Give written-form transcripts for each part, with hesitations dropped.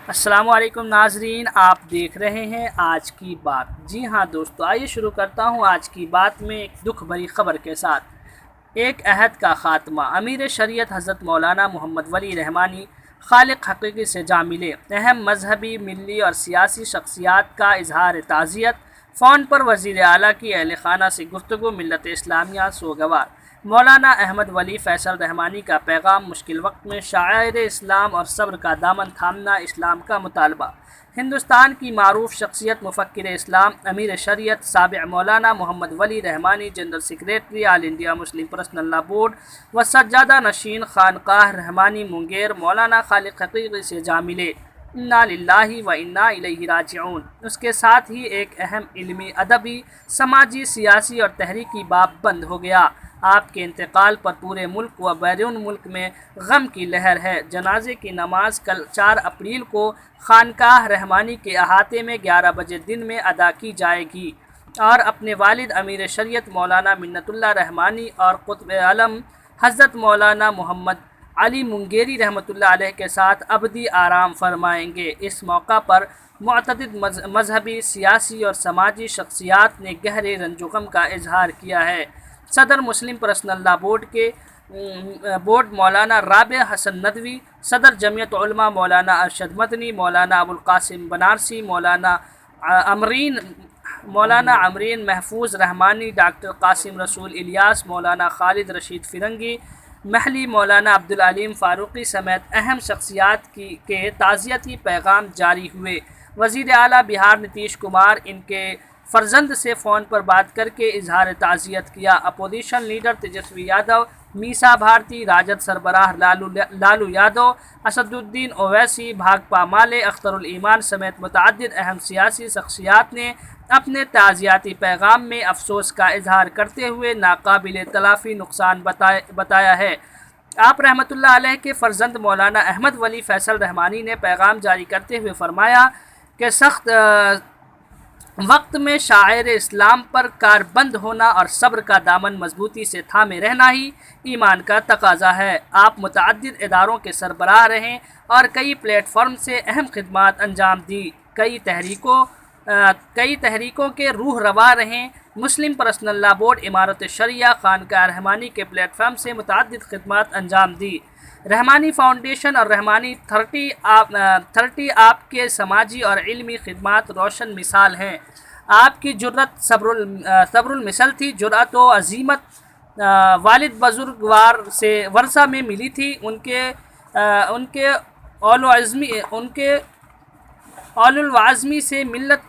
السلام علیکم ناظرین، آپ دیکھ رہے ہیں آج کی بات۔ جی ہاں دوستو، آئیے شروع کرتا ہوں آج کی بات میں ایک دکھ بھری خبر کے ساتھ۔ ایک عہد کا خاتمہ، امیر شریعت حضرت مولانا محمد ولی رحمانی خالق حقیقی سے جا ملے۔ اہم مذہبی، ملی اور سیاسی شخصیات کا اظہار تعزیت۔ فون پر وزیر اعلیٰ کی اہل خانہ سے گفتگو، ملت اسلامیہ سوگوار۔ مولانا احمد ولی فیصل رحمانی کا پیغام، مشکل وقت میں شاعر اسلام اور صبر کا دامن تھامنا اسلام کا مطالبہ۔ ہندوستان کی معروف شخصیت، مفکر اسلام، امیر شریعت سابع مولانا محمد ولی رحمانی، جنرل سیکریٹری آل انڈیا مسلم پرسنل لا بورڈ و سجادہ نشین خانقاہ رحمانی منگیر، مولانا خالق حقیقی سے جا ملے۔ انا للہ و انا الیہ راجعون۔ اس کے ساتھ ہی ایک اہم علمی، ادبی، سماجی، سیاسی اور تحریکی باب بند ہو گیا۔ آپ کے انتقال پر پورے ملک و بیرون ملک میں غم کی لہر ہے۔ جنازے کی نماز کل 4 اپریل کو خانقاہ رحمانی کے احاطے میں 11 بجے دن میں ادا کی جائے گی اور اپنے والد امیر شریعت مولانا منت اللہ رحمانی اور قطب علم حضرت مولانا محمد علی منگیری رحمۃ اللہ علیہ کے ساتھ ابدی آرام فرمائیں گے۔ اس موقع پر متعدد مذہبی، سیاسی اور سماجی شخصیات نے گہرے رنج و غم کا اظہار کیا ہے۔ صدر مسلم پرسنل لا بورڈ مولانا رابع حسن ندوی، صدر جمعیت علماء مولانا ارشد مدنی، مولانا ابوالقاسم بنارسی، مولانا عمرین محفوظ رحمانی، ڈاکٹر قاسم رسول الیاس، مولانا خالد رشید فرنگی محلی، مولانا عبدالعلیم فاروقی سمیت اہم شخصیات کے تعزیتی پیغام جاری ہوئے۔ وزیر اعلیٰ بہار نتیش کمار ان کے فرزند سے فون پر بات کر کے اظہار تعزیت کیا۔ اپوزیشن لیڈر تیجسوی یادو، میسا بھارتی، راجد سربراہ لالو یادو، اسد الدین اویسی، بھاکپا مالے، اختر الایمان سمیت متعدد اہم سیاسی شخصیات نے اپنے تعزیتی پیغام میں افسوس کا اظہار کرتے ہوئے ناقابل تلافی نقصان بتایا ہے۔ آپ رحمۃ اللہ علیہ کے فرزند مولانا احمد ولی فیصل رحمانی نے پیغام جاری کرتے ہوئے فرمایا کہ سخت وقت میں شاعر اسلام پر کاربند ہونا اور صبر کا دامن مضبوطی سے تھامے رہنا ہی ایمان کا تقاضا ہے۔ آپ متعدد اداروں کے سربراہ رہیں اور کئی پلیٹ فارم سے اہم خدمات انجام دی۔ کئی تحریکوں کے روح رواں رہیں۔ مسلم پرسنل لا بورڈ، امارت شریعہ، خانقاہ رحمانی کے پلیٹ فارم سے متعدد خدمات انجام دی۔ رحمانی فاؤنڈیشن اور رحمانی 30 آپ کے سماجی اور علمی خدمات روشن مثال ہیں۔ آپ کی جرأت صبر المثل تھی۔ جرأت و عزیمت والد بزرگوار سے ورثہ میں ملی تھی۔ ان کے اول العزمی سے ملت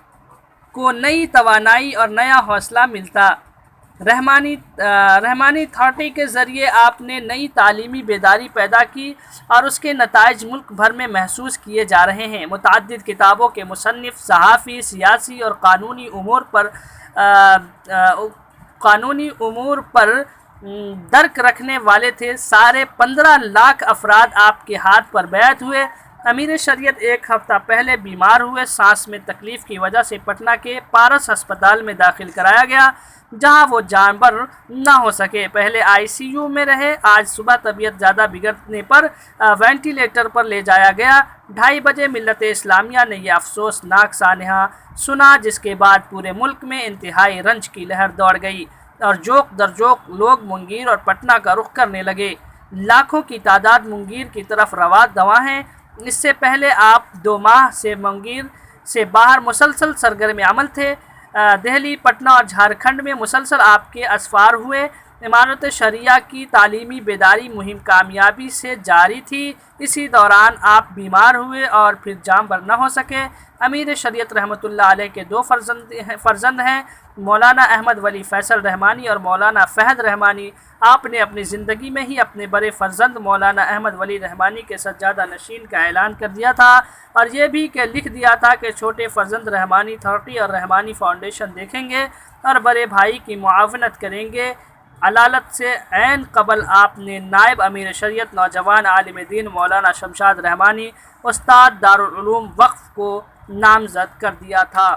کو نئی توانائی اور نیا حوصلہ ملتا۔ رحمانی 30 کے ذریعے آپ نے نئی تعلیمی بیداری پیدا کی اور اس کے نتائج ملک بھر میں محسوس کیے جا رہے ہیں۔ متعدد کتابوں کے مصنف، صحافی، سیاسی اور قانونی امور پر درک رکھنے والے تھے۔ ساڑھے 15 لاکھ افراد آپ کے ہاتھ پر بیعت ہوئے۔ امیر شریعت 1 ہفتہ پہلے بیمار ہوئے۔ سانس میں تکلیف کی وجہ سے پٹنہ کے پارس ہسپتال میں داخل کرایا گیا، جہاں وہ جان بر نہ ہو سکے۔ پہلے ICU میں رہے۔ آج صبح طبیعت زیادہ بگڑنے پر وینٹیلیٹر پر لے جایا گیا۔ 2:30 بجے ملت اسلامیہ نے یہ افسوسناک سانحہ سنا، جس کے بعد پورے ملک میں انتہائی رنج کی لہر دوڑ گئی اور جوق در جوق لوگ منگیر اور پٹنہ کا رخ کرنے لگے۔ لاکھوں کی تعداد منگیر کی طرف رواں ہیں۔ اس سے پہلے آپ 2 ماہ سے منگیر سے باہر مسلسل سرگرم عمل تھے۔ دہلی، پٹنہ اور جھارکھنڈ میں مسلسل آپ کے اسفار ہوئے۔ امارت شریعہ کی تعلیمی بیداری مہم کامیابی سے جاری تھی۔ اسی دوران آپ بیمار ہوئے اور پھر جاں بر نہ ہو سکے۔ امیر شریعت رحمۃ اللہ علیہ کے 2 فرزند ہیں، مولانا احمد ولی فیصل رحمانی اور مولانا فہد رحمانی۔ آپ نے اپنی زندگی میں ہی اپنے بڑے فرزند مولانا احمد ولی رحمانی کے سجادہ نشین کا اعلان کر دیا تھا اور یہ بھی لکھ دیا تھا کہ چھوٹے فرزند رحمانی 30 اور رحمانی فاؤنڈیشن دیکھیں گے اور بڑے بھائی کی معاونت کریں گے۔ علالت سے عین قبل آپ نے نائب امیر شریعت نوجوان عالم دین مولانا شمشاد رحمانی استاد دارالعلوم وقف کو نامزد کر دیا تھا۔